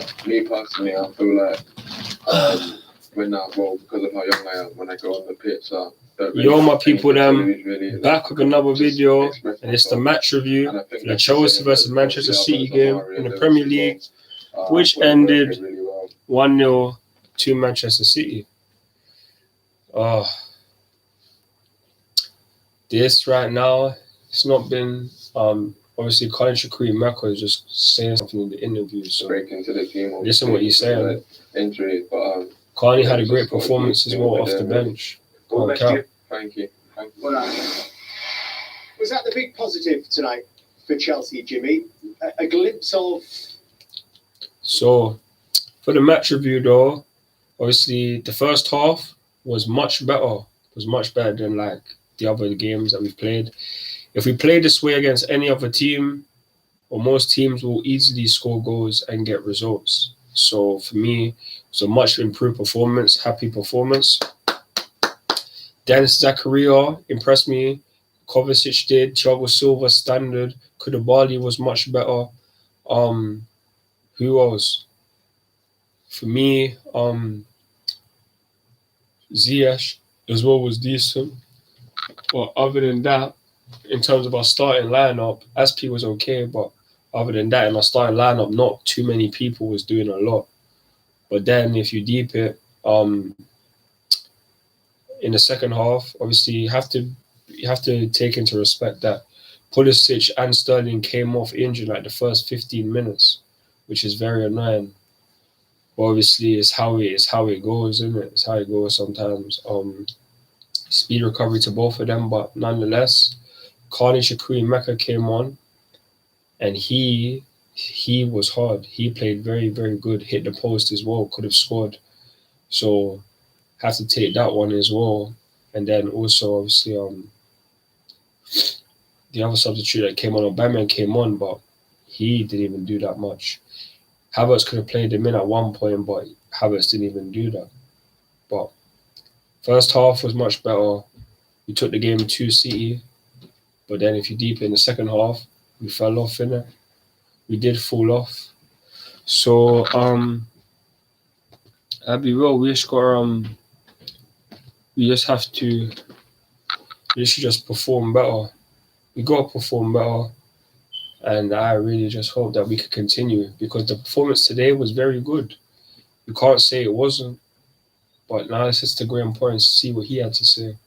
like me personally, I feel like when because of how young I am, when I go on the pitch, Yo, my people, back with another video, and it's the match review for the Chelsea versus Manchester City game in the Premier League, which ended 1-0 to Manchester City. This right now, it's not been obviously Colin Shaqiri-Maka is just saying something in the interview, so listen what he's saying. Injury, but Carney had a great performance as well off the bench. Thank you. Well, was that the big positive tonight for Chelsea, Jimmy? A glimpse of... So, for the match review though, obviously the first half was much better. It was much better than like the other games that we've played. If we play this way against any other team, or most teams will easily score goals and get results. So for me, it's a much improved performance, happy performance. Dennis Zakaria impressed me. Kovacic did. Thiago Silva standard. Koulibaly was much better. Who else? For me, Ziyech as well was decent. But other than that, in terms of our starting lineup, Aspi was okay, but other than that, in our starting lineup, not too many people was doing a lot. But then if you deep it, in the second half, obviously you have to take into respect that Pulisic and Sterling came off injured like the first 15 minutes, which is very annoying. But obviously it's how it goes, isn't it? It's how it goes sometimes. Speed recovery to both of them, but nonetheless, Carney Shaqiri-Maka came on, and he was hard. He played very, very good. Hit the post as well. Could have scored. So have to take that one as well. And then also obviously the other substitute that came on, Aubameyang came on, but he didn't even do that much. Havertz could have played him in at one point, but Havertz didn't even do that. But first half was much better. We took the game to City, but then if you deep in the second half, we fell off in it. We did fall off. So I'll be real, we just got we should just perform better. We gotta perform better. And I really just hope that we could continue, because the performance today was very good. You can't say it wasn't. But now it's just to Graham Poyntz to see what he had to say.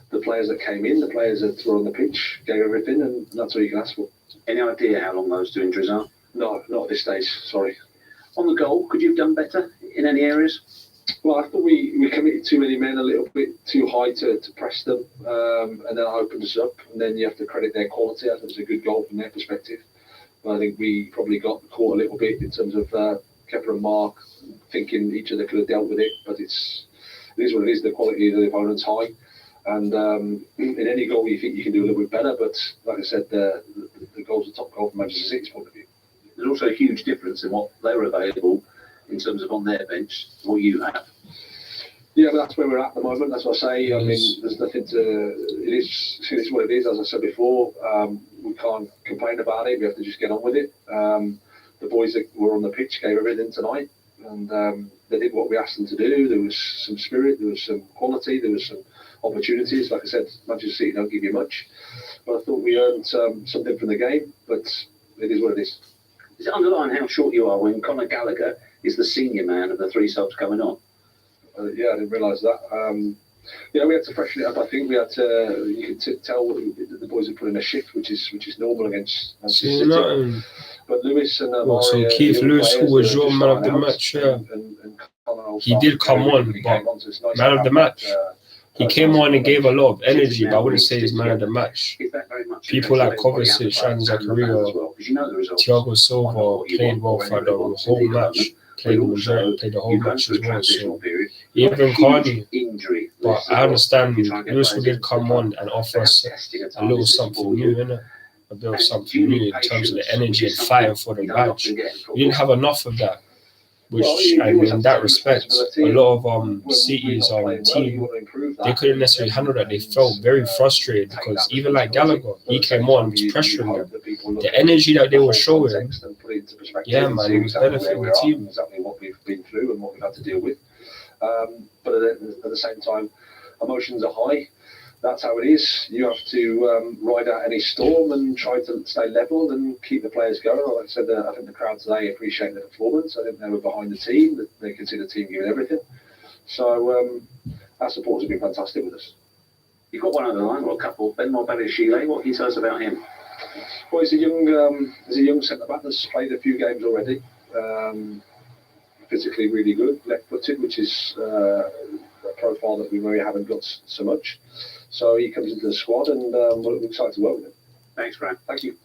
The players that came in, the players that were on the pitch, gave everything, and that's all you can ask for. Any idea how long those two injuries are? No, not at this stage, sorry. On the goal, could you have done better in any areas? Well, I thought we committed too many men a little bit too high to press them, and then it opened us up, and then you have to credit their quality. I think it was a good goal from their perspective. But I think we probably got caught a little bit in terms of Kepa and Mark thinking each other could have dealt with it, but it is what it is. The quality of the opponent's high, and in any goal you think you can do a little bit better, but like I said, the goal's the top goal from Manchester City's point of view. There's also a huge difference in what they were available in terms of on their bench, what you have. Yeah, but that's where we're at the moment. That's what I say. I mean, there's nothing to. It is what it is. As I said before, we can't complain about it. We have to just get on with it. The boys that were on the pitch gave everything tonight, and they did what we asked them to do. There was some spirit, there was some quality, there was some opportunities. Like I said, Manchester City don't give you much, but I thought we earned something from the game. But it is what it is. Does it underline how short you are when Conor Gallagher is the senior man of the three subs coming on? Yeah, I didn't realise that. Yeah, we had to freshen it up. I think we had to. You could tell the boys had put in a shift, which is normal against Manchester City. But Lewis and so Keith Lewis, who was your man of the match, he did come on, but man of the match. He came on and gave a lot of energy, but I wouldn't say he's man of the match. People like Kovacic and Zakaria, Thiago Silva played well for the whole match. Played the whole match as well. So even Carney, but I understand Lewis did come on and offer us a little something new, innit? A bit of something new in terms of the energy and fighting for the match. We didn't have enough of that. which Well, you and always in have that to take respect, a responsibility. lot of When we're City's not playing well, you team, want to improve that. they couldn't necessarily handle that. They felt very frustrated Take because that even like responsibility. Gallagher, But he at the same came on, time, was you pressuring hope them. that people look The at energy that they the were whole showing, context and put it into perspective yeah, and man, see it was exactly benefiting where the we are team. and exactly what we've been through and what we've had to deal with. But at the same time, emotions are high. That's how it is. You have to ride out any storm and try to stay level and keep the players going. Like I said, I think the crowd today appreciate the performance. I think they were behind the team. That they could see the team giving everything. So our supporters have been fantastic with us. You've got one over the line, or a couple. Ben Morbadishile, what can you tell us about him? Well, he's a young centre back that's played a few games already. Physically really good, left-footed, which is a profile that we really haven't got so much. So he comes into the squad, and we're excited to work with him. Thanks, Graham. Thank you.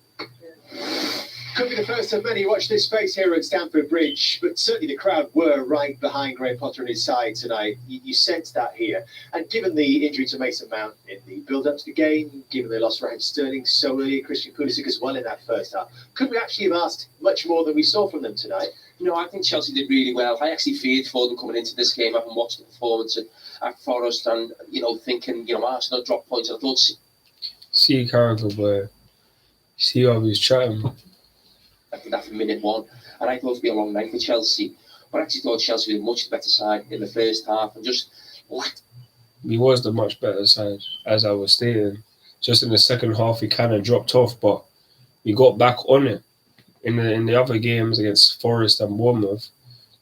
Could be the first of many watch this space here at Stamford Bridge, but certainly the crowd were right behind Graham Potter and his side tonight. You sensed that here. And given the injury to Mason Mount in the build-up to the game, given they lost Raheem Sterling so early, Christian Pulisic as well in that first half, could we actually have asked much more than we saw from them tonight? No, I think Chelsea did really well. I actually feared for them coming into this game, having watched the performance at Forest and, thinking, Arsenal dropped points. I thought... See Carragher, but see how he was chatting. That from minute one, and I thought it would be a long night for Chelsea. But I actually thought Chelsea was a much better side in the first half and just lacked. He was the much better side, as I was stating. Just in the second half, he kind of dropped off, but we got back on it. In the other games against Forest and Bournemouth,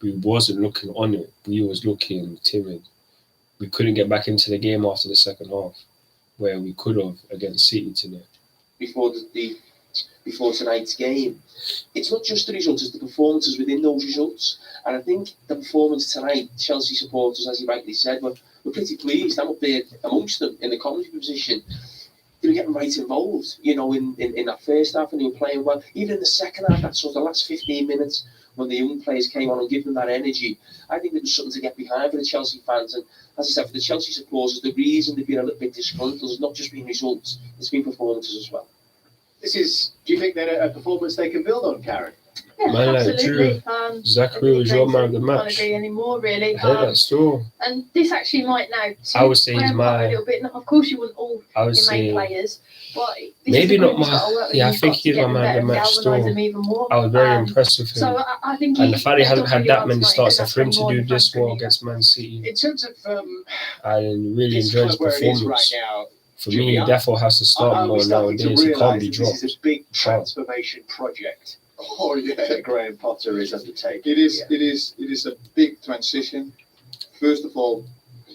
we wasn't looking on it. We was looking timid. We couldn't get back into the game after the second half, where we could have against City today. Before tonight's game, it's not just the results, it's the performances within those results. And I think the performance tonight, Chelsea supporters, as you rightly said, were pretty pleased. I'm up there amongst them in the commentary position. They were getting right involved, in that first half, and they were playing well. Even in the second half, that sort of last 15 minutes, when the young players came on and gave them that energy, I think there was something to get behind for the Chelsea fans. And as I said, for the Chelsea supporters, the reason they've been a little bit disgruntled has not just been results, it's been performances as well. This is, do you think that a performance they can build on, Karen? Yeah, Man, like absolutely. Zachary was your man of the Can't match. agree anymore, really. I heard that still. And this actually might now. I would say he's Graham Potter my- a little bit. Of course, you want all I would your main say players, but this maybe is a not group that's my- got to work with. yeah, I You've think got to he's get my them man of better the and match galvanise still. them even more. I was very impressed with him. So I think. And the fact he hasn't had that many last starts, night, and for him that's to more do than this well Frank against Man City, In terms of I really this enjoyed his club where it is right performance. now, For Jimmy, me, I- Defo has to I start more was starting to nowadays. He can't realise be that dropped. this is a big transformation project Oh yeah, that Graham Potter is undertaking. it is. Yeah. It is a big transition. First of all,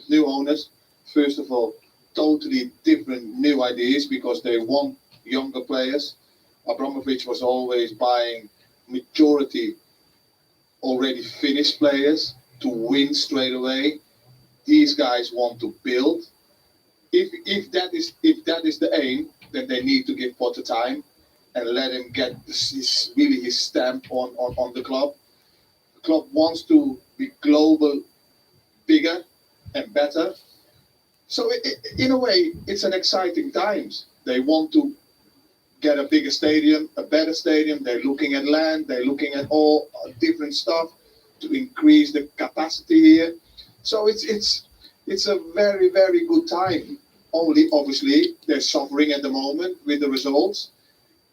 new owners. First of all, totally different new ideas because they want younger players. Abramovich was always buying majority already finished players to win straight away. These guys want to build. If that is the aim, then they need to give Potter time and let him get his stamp on the club. The club wants to be global, bigger and better. So in a way, it's an exciting times. They want to get a bigger stadium, a better stadium. They're looking at land. They're looking at all different stuff to increase the capacity here. So it's a very, very good time. Only obviously they're suffering at the moment with the results.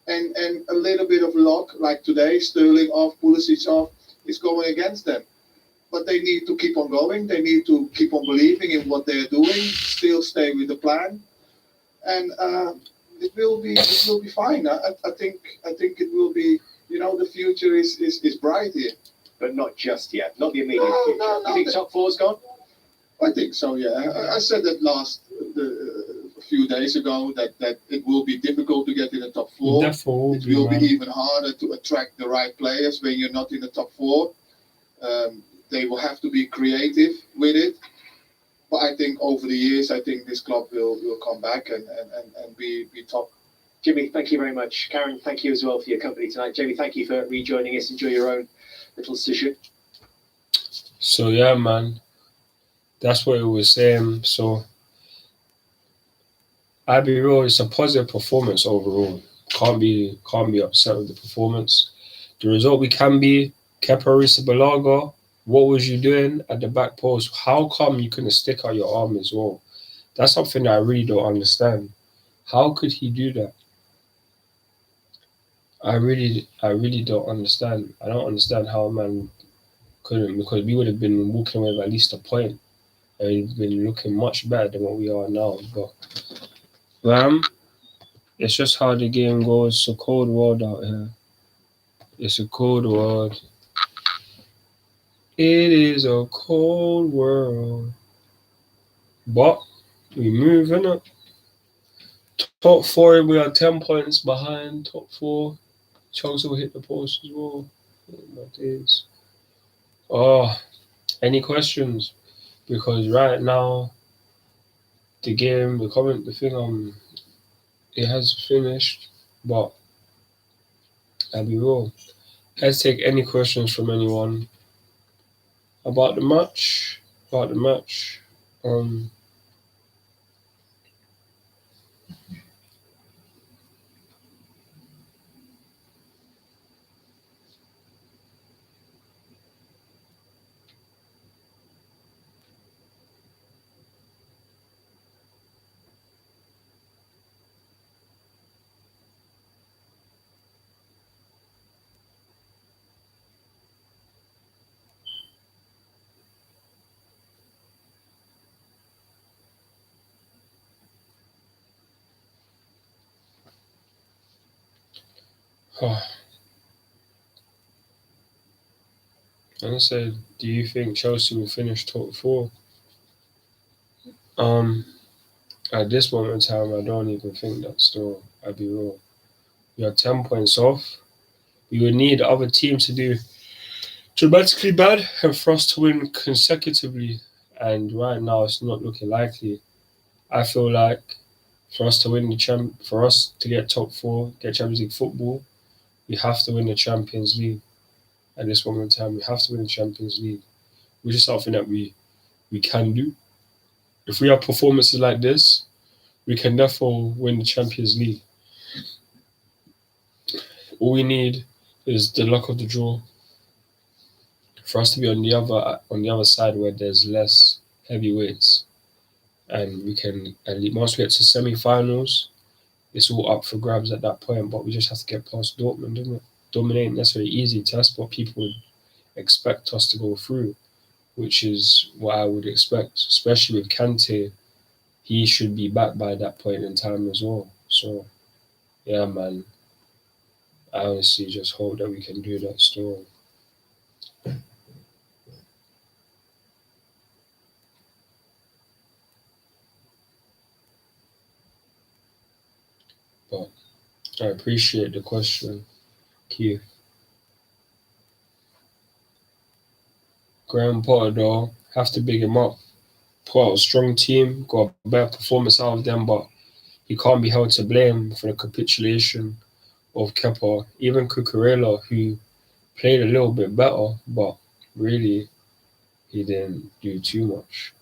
And a little bit of luck, like today, Sterling off, Pulisic off, is going against them. But they need to keep on going. They need to keep on believing in what they're doing. Still stay with the plan, and it will be fine. I think it will be. The future is bright here. But not just yet, not the immediate No, future. no, You think top four's gone? I think so. Yeah, I said that a few days ago that it will be difficult to get in the top four. Defo It will be man. even harder to attract the right players when you're not in the top four. They will have to be creative with it. But I think over the years, I think this club will come back and be top. Jimmy, thank you very much. Karen, thank you as well for your company tonight. Jamie, thank you for rejoining us. Enjoy your own little session. So yeah, man, that's what it was saying. So I'll be real, it's a positive performance overall. Can't be upset with the performance. The result we can be Kepa Arrizabalaga What was you doing at the back post? How come you couldn't stick out your arm as well? That's something that I really don't understand. How could he do that? I really don't understand. I don't understand how a man couldn't, because we would have been walking away with at least a point. And we've been looking much better than what we are now. But it's just how the game goes. It's a cold world out here. It's a cold world. It is a cold world. But we moving up. Top 4, we are 10 points behind. Top 4. Chelsea will hit the post as well. Oh my days. Oh, any questions? Because right now, the game, it has finished. But I'll be real. Let's take any questions from anyone about the match. And I said, do you think Chelsea will finish top 4? At this moment in time, I don't even think that still. I'll be real. We are 10 points off. We would need other teams to do dramatically bad and for us to win consecutively. And right now, it's not looking likely. I feel like for us to win for us to get top 4, get Champions League football, we have to win the Champions League. At this moment in time, we have to win the Champions League, which is something that we can do. If we have performances like this, we can therefore win the Champions League. All we need is the luck of the draw for us to be on the other side where there's less heavyweights, and we can, and once we get to semi-finals, it's all up for grabs at that point. But we just have to get past Dortmund, isn't it? Dortmund ain't necessarily easy test, but people would expect us to go through, which is what I would expect, especially with Kante. He should be back by that point in time as well. So, yeah, man. I honestly just hope that we can do that still. But I appreciate the question, Keith. Graham Potter, though, have to big him up. Put out a strong team, got a better performance out of them, but he can't be held to blame for the capitulation of Kepa. Even Cucurella, who played a little bit better, but really, he didn't do too much.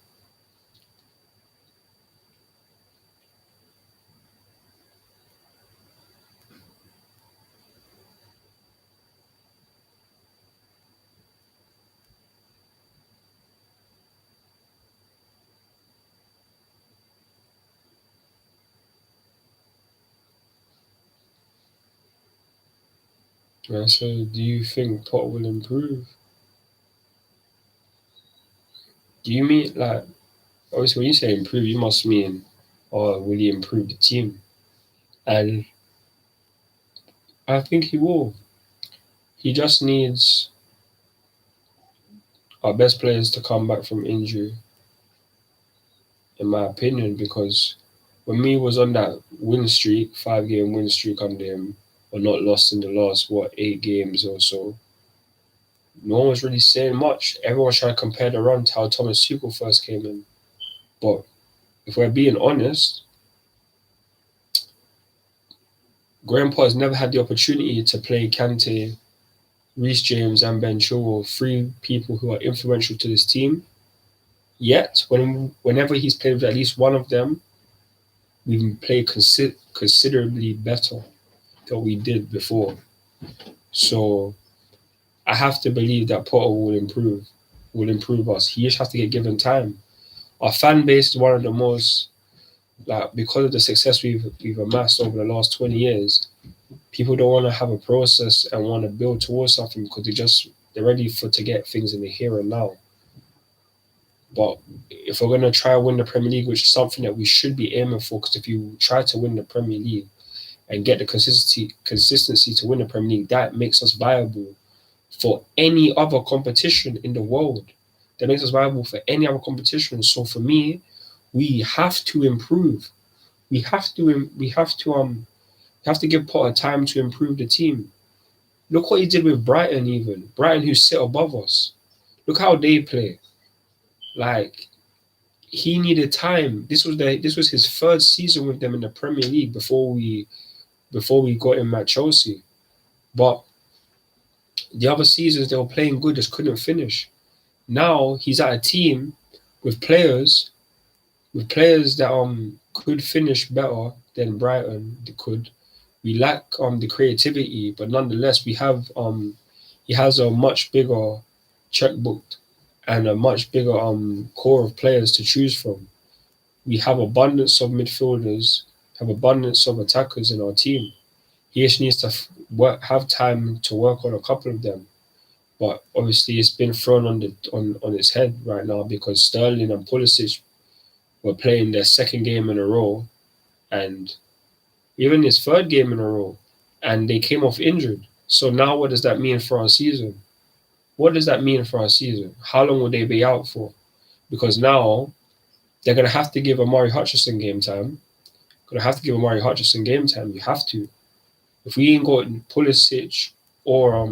And so, do you think Potter will improve? Do you mean, like, obviously when you say improve, you must mean, will he improve the team? And I think he will. He just needs our best players to come back from injury, in my opinion, because when we was on that win streak, 5-game win streak under him, or not lost in the last, 8 games or so, no one was really saying much. Everyone was trying to compare the run to how Thomas Tuchel first came in. But if we're being honest, Graham Potter's never had the opportunity to play Kante, Reece James and Ben Chilwell, 3 people who are influential to this team. Yet, whenever he's played with at least one of them, we've played considerably better than we did before. So I have to believe that Potter will improve. will improve us. He just has to get given time. Our fan base is one of the most, like, because of the success we've amassed over the last 20 years, people don't want to have a process and want to build towards something because they're ready to get things in the here and now. But if we're going to try to win the Premier League, which is something that we should be aiming for, because if you try to win the Premier League and get the consistency to win the Premier League, that makes us viable for any other competition in the world. That makes us viable for any other competition. So for me, we have to improve. We have to give Potter time to improve the team. Look what he did with Brighton, even Brighton, who sit above us. Look how they play. Like, he needed time. This was his third season with them in the Premier League before we got him at Chelsea. But the other seasons they were playing good, just couldn't finish. Now he's at a team with players that could finish better than Brighton could. We lack the creativity, but nonetheless he has a much bigger checkbook and a much bigger core of players to choose from. We have abundance of midfielders, have abundance of attackers in our team. He just needs to have time to work on a couple of them. But obviously it's been thrown on its head right now because Sterling and Pulisic were playing their second game in a row and even his third game in a row, and they came off injured. So now what does that mean for our season? What does that mean for our season? How long will they be out for? Because now they're going to have to give Amari Hutchinson game time. You have to. If we ain't got Pulisic or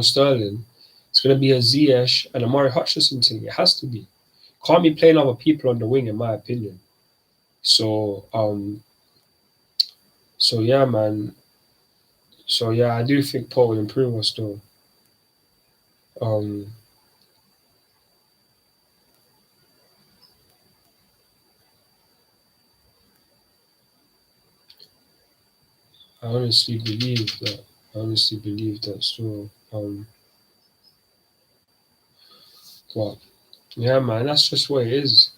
Sterling, it's going to be a Ziyech and Amari Hutchinson thing. It has to be. Can't be playing other people on the wing, in my opinion. So yeah, man. So yeah, I do think Paul will improve us though. I honestly believe that. So but yeah, man, that's just what it is.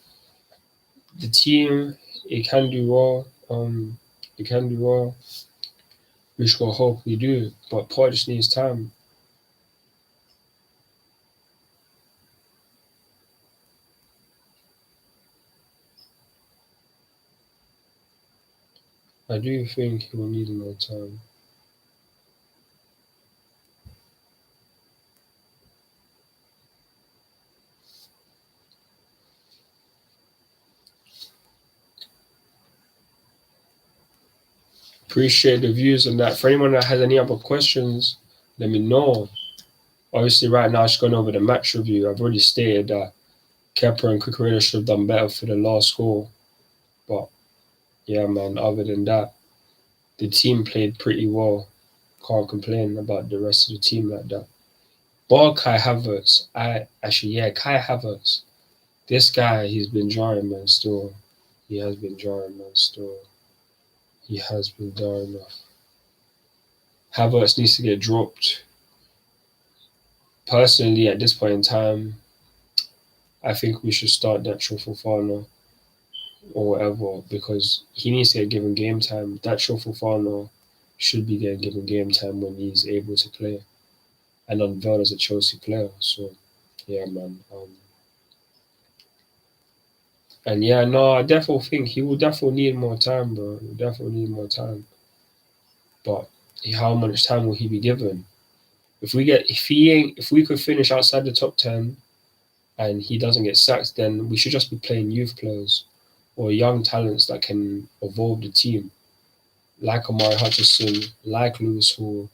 The team, it can do well. We should hope we do, but Paul just needs time. I do think he will need more time. Appreciate the views on that. For anyone that has any other questions, let me know. Obviously, right now, just going over the match review. I've already stated that Kepa and Cucurella should have done better for the last goal. But, yeah, man, other than that, the team played pretty well. Can't complain about the rest of the team like that. But Kai Havertz, Kai Havertz. This guy, he's been jarring, man, still. He has been jarring enough. Havertz needs to get dropped. Personally, at this point in time, I think we should start Nacho Fofana or whatever because he needs to get given game time. Nacho Fofana should be getting given game time when he's able to play and unveiled as a Chelsea player. So, yeah, man. And yeah, no, I definitely think he will definitely need more time, bro. He will definitely need more time. But how much time will he be given? If we could finish outside the top 10 and he doesn't get sacked, then we should just be playing youth players or young talents that can evolve the team. Like Amari Hutchinson, like Lewis Hall,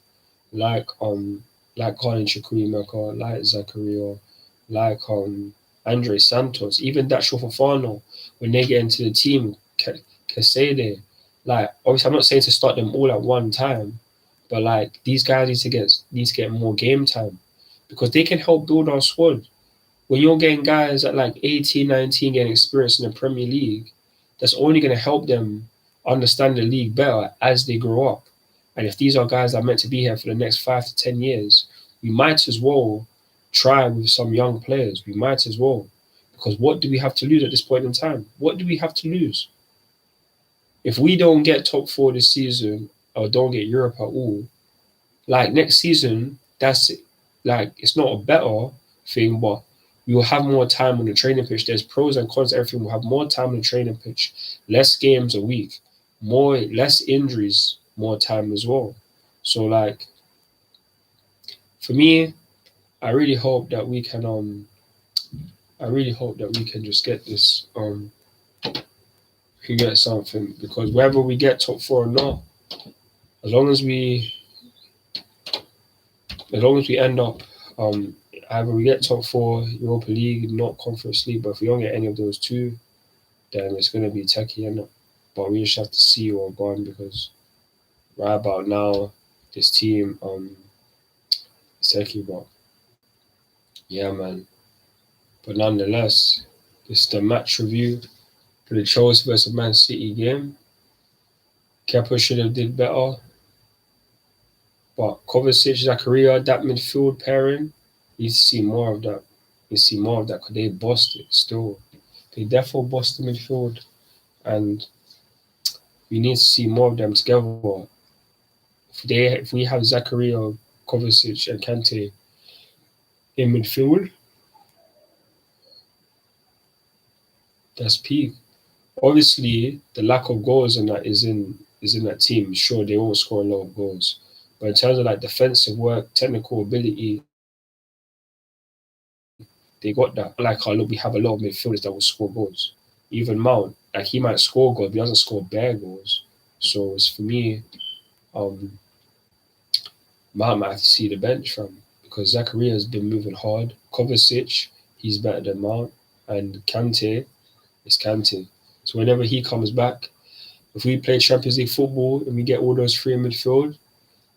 like Colin Chukwuemeka, like Zakaria, like Andre Santos, even Nacho Fofana, when they get into the team, Kasede, like obviously I'm not saying to start them all at one time, but like these guys need to get more game time because they can help build our squad. When you're getting guys at like 18, 19 getting experience in the Premier League, that's only going to help them understand the league better as they grow up. And if these are guys that are meant to be here for the next 5 to 10 years, we might as well try with some young players. We might as well. Because what do we have to lose at this point in time? What do we have to lose? If we don't get top 4 this season or don't get Europe at all, like next season, that's it. Like, it's not a better thing, but we will have more time on the training pitch. There's pros and cons to everything. We'll have more time on the training pitch, less games a week, less injuries, more time as well. So like, for me, I really hope that we can just get this can get something, because whether we get top 4 or not, as long as we end up either we get top 4, Europa League, not Conference League, but if we don't get any of those two, then it's going to be techie, innit? But we just have to see what's going, because right about now, this team is techie, but yeah, man. But nonetheless, this is the match review for the Chelsea versus Man City game. Kepa should have did better. But Kovacic, Zakaria, that midfield pairing, you need to see more of that. You see more of that because they bossed it still. They definitely bossed the midfield. And we need to see more of them together. If we have Zakaria, Kovacic, and Kante in midfield, that's peak. Obviously, the lack of goals in that is in that team. Sure, they won't score a lot of goals. But in terms of like defensive work, technical ability, they got that. Like, look, we have a lot of midfielders that will score goals. Even Mount, like, he might score goals, but he doesn't score bare goals. So it's, for me, Mount might have to see the bench from, because Zakaria has been moving hard. Kovacic, he's better than Mount, and Kante is Kante. So whenever he comes back, if we play Champions League football and we get all those 3 in midfield,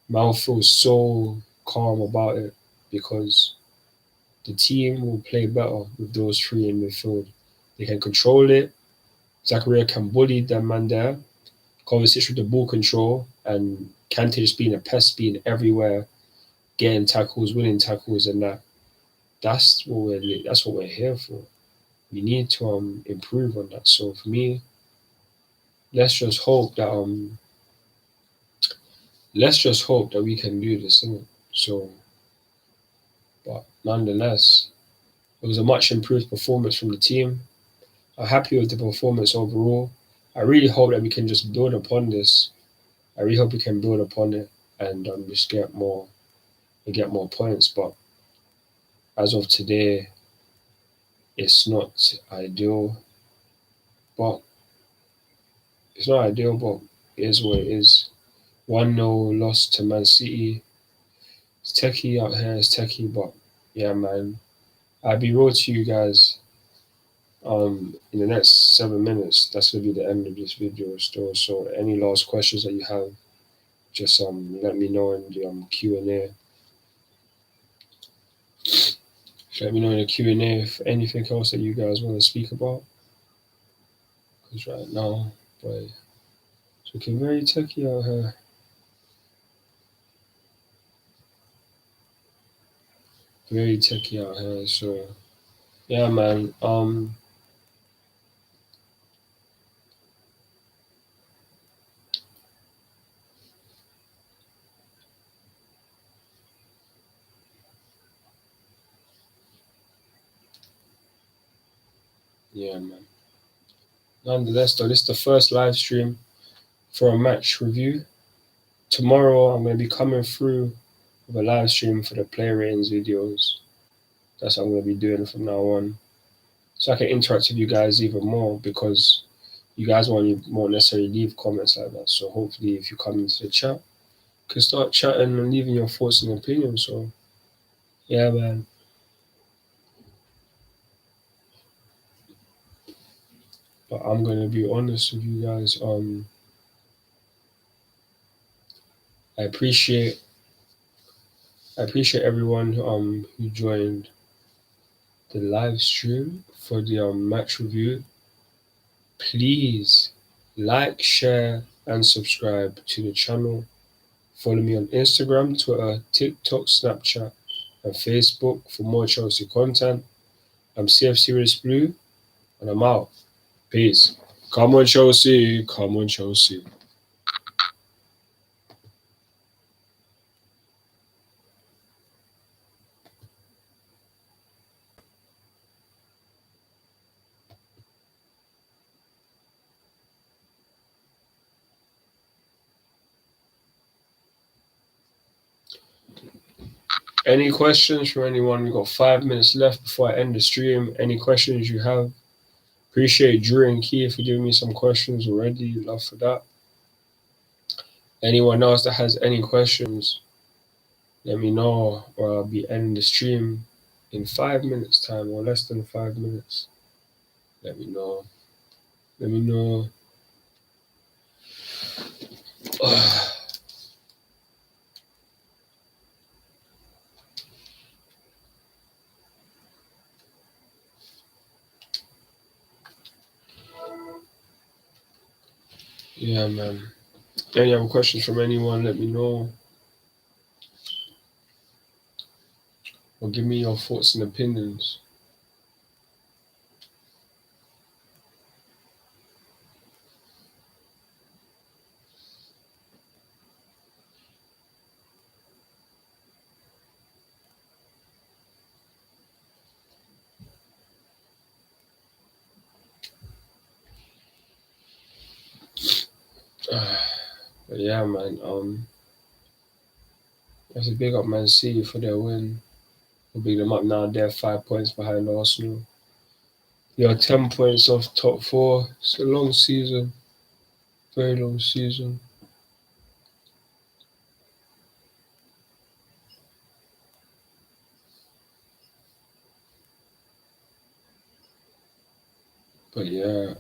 Mount feels so calm about it, because the team will play better with those 3 in midfield. They can control it. Zakaria can bully them man there. Kovacic with the ball control, and Kante just being a pest, being everywhere, getting tackles, winning tackles, and that. That's what we're here for. We need to improve on that. So for me, let's just hope that we can do this, innit? So, but nonetheless, it was a much improved performance from the team. I'm happy with the performance overall. I really hope that we can just build upon this. I really hope we can build upon it and just get more points. But as of today, it's not ideal. But it is what it is. 1-0 loss to Man City. It's techie out here, but yeah, man. I'll be real to you guys. In the next 7 minutes, that's gonna be the end of this video still. So any last questions that you have, just let me know in the Q&A. Let me know in the Q&A if anything else that you guys want to speak about. Because right now, boy, it's looking very techie out here. Very techie out here. So yeah, man. Yeah, man. Nonetheless, though, this is the first live stream for a match review. Tomorrow, I'm going to be coming through with a live stream for the player ratings videos. That's what I'm going to be doing from now on. So I can interact with you guys even more, because you guys won't necessarily leave comments like that. So hopefully, if you come into the chat, you can start chatting and leaving your thoughts and opinions. So, yeah, man. But I'm going to be honest with you guys. I appreciate everyone who joined the live stream for the match review. Please like, share, and subscribe to the channel. Follow me on Instagram, Twitter, TikTok, Snapchat, and Facebook for more Chelsea content. I'm CFC Riddis Blue, and I'm out. Peace. Come on, Chelsea. Come on, Chelsea. Any questions from anyone? We've got 5 minutes left before I end the stream. Any questions you have? Appreciate Drew and Key for giving me some questions already. Love for that. Anyone else that has any questions, let me know, or I'll be ending the stream in 5 minutes time or less than 5 minutes. Let me know. Let me know. Yeah, man. Any other questions from anyone, let me know. Or give me your thoughts and opinions. But yeah, man. That's a big up Man City for their win. We'll big them up now. They're 5 points behind Arsenal. You're 10 points off top 4. It's a long season. Very long season. But yeah,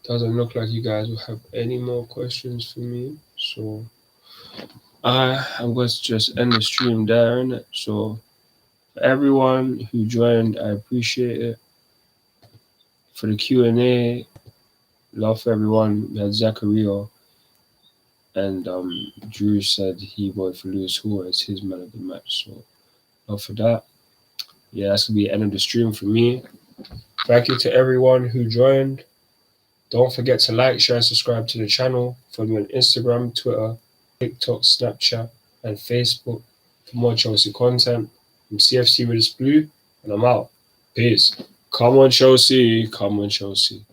doesn't look like you guys will have any more questions for me. So I'm going to just end the stream there, innit? So for everyone who joined, I appreciate it. For the Q&A, love for everyone. We had Zachariah, and Drew said he voted for Lewis Hall as his man of the match. So love for that. Yeah, that's going to be the end of the stream for me. Thank you to everyone who joined. Don't forget to like, share, and subscribe to the channel. Follow me on Instagram, Twitter, TikTok, Snapchat, and Facebook for more Chelsea content. I'm CFC Riddis Blue, and I'm out. Peace. Come on, Chelsea. Come on, Chelsea.